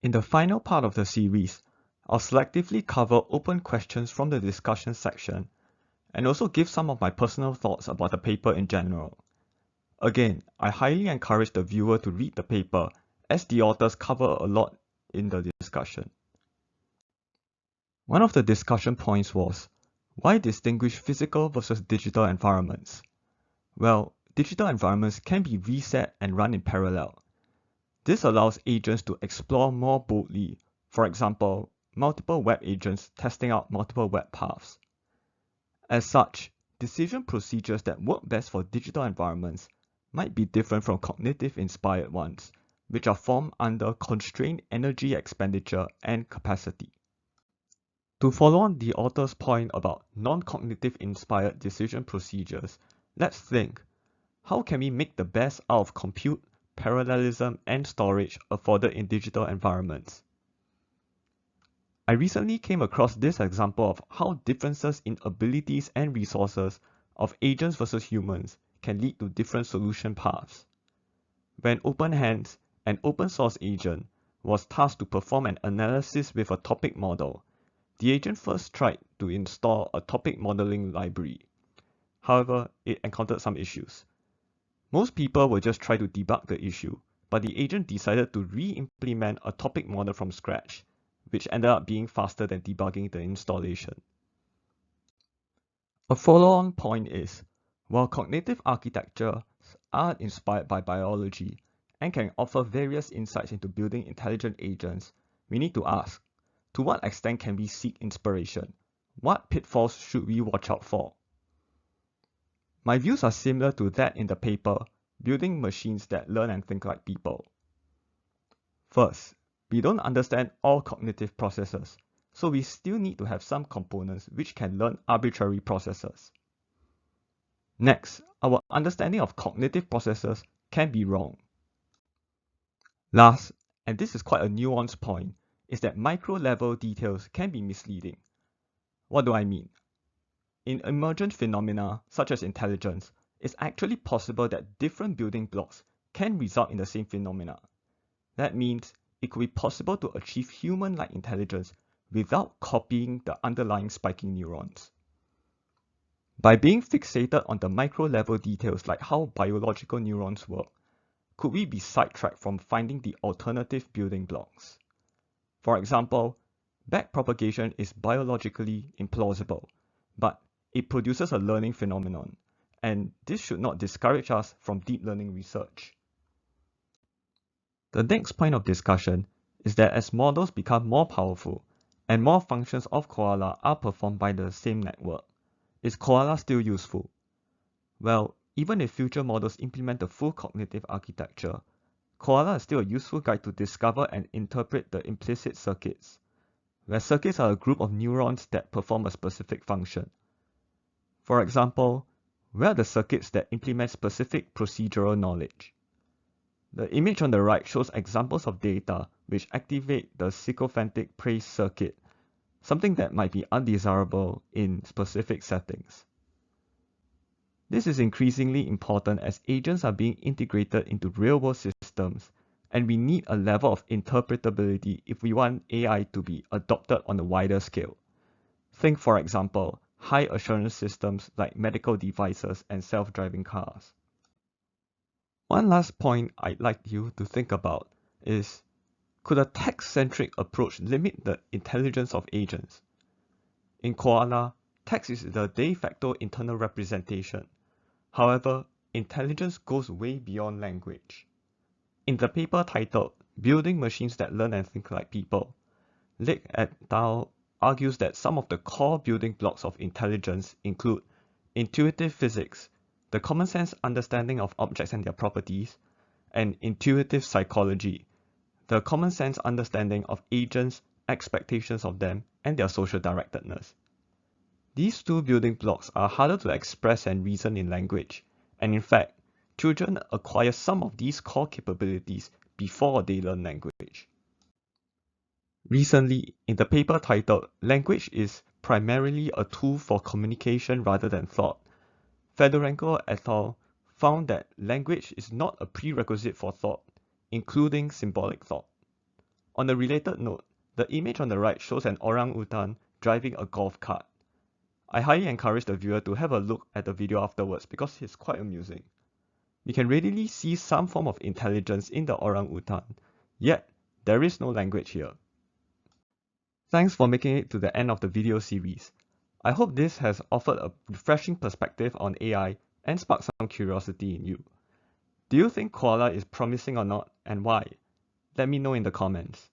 In the final part of the series, I'll selectively cover open questions from the discussion section and also give some of my personal thoughts about the paper in general. Again, I highly encourage the viewer to read the paper as the authors cover a lot in the discussion. One of the discussion points was, why distinguish physical versus digital environments? Well, digital environments can be reset and run in parallel. This allows agents to explore more boldly, for example, multiple web agents testing out multiple web paths. As such, decision procedures that work best for digital environments might be different from cognitive-inspired ones, which are formed under constrained energy expenditure and capacity. To follow on the author's point about non-cognitive inspired decision procedures, let's think, how can we make the best out of compute, parallelism, and storage afforded in digital environments? I recently came across this example of how differences in abilities and resources of agents versus humans can lead to different solution paths. When OpenHands, an open source agent, was tasked to perform an analysis with a topic model, the agent first tried to install a topic modeling library. However, it encountered some issues. Most people will just try to debug the issue, but the agent decided to re-implement a topic model from scratch, which ended up being faster than debugging the installation. A follow-on point is, while cognitive architectures are inspired by biology and can offer various insights into building intelligent agents, we need to ask, to what extent can we seek inspiration? What pitfalls should we watch out for? My views are similar to that in the paper, Building Machines That Learn and Think Like People. First, we don't understand all cognitive processes, so we still need to have some components which can learn arbitrary processes. Next, our understanding of cognitive processes can be wrong. Last, and this is quite a nuanced point, is that micro-level details can be misleading. What do I mean? In emergent phenomena, such as intelligence, it's actually possible that different building blocks can result in the same phenomena. That means it could be possible to achieve human-like intelligence without copying the underlying spiking neurons. By being fixated on the micro-level details like how biological neurons work, could we be sidetracked from finding the alternative building blocks? For example, backpropagation is biologically implausible, but it produces a learning phenomenon, and this should not discourage us from deep learning research. The next point of discussion is that as models become more powerful and more functions of CoALA are performed by the same network, is CoALA still useful? Well, even if future models implement the full cognitive architecture, CoALA is still a useful guide to discover and interpret the implicit circuits, where circuits are a group of neurons that perform a specific function. For example, where are the circuits that implement specific procedural knowledge? The image on the right shows examples of data which activate the sycophantic praise circuit, something that might be undesirable in specific settings. This is increasingly important as agents are being integrated into real-world systems, and we need a level of interpretability if we want AI to be adopted on a wider scale. Think, for example, high-assurance systems like medical devices and self-driving cars. One last point I'd like you to think about is, could a text-centric approach limit the intelligence of agents? In CoALA, text is the de facto internal representation. However, intelligence goes way beyond language. In the paper titled Building Machines That Learn and Think Like People, Lake et al. Argues that some of the core building blocks of intelligence include intuitive physics, the common sense understanding of objects and their properties, and intuitive psychology, the common sense understanding of agents, expectations of them, and their social directedness. These two building blocks are harder to express and reason in language, and in fact, children acquire some of these core capabilities before they learn language. Recently, in the paper titled Language is Primarily a Tool for Communication Rather than Thought, Fedorenko et al. Found that language is not a prerequisite for thought, including symbolic thought. On a related note, the image on the right shows an orangutan driving a golf cart. I highly encourage the viewer to have a look at the video afterwards because it's quite amusing. We can readily see some form of intelligence in the orangutan, yet there is no language here. Thanks for making it to the end of the video series. I hope this has offered a refreshing perspective on AI and sparked some curiosity in you. Do you think CoALA is promising or not, and why? Let me know in the comments.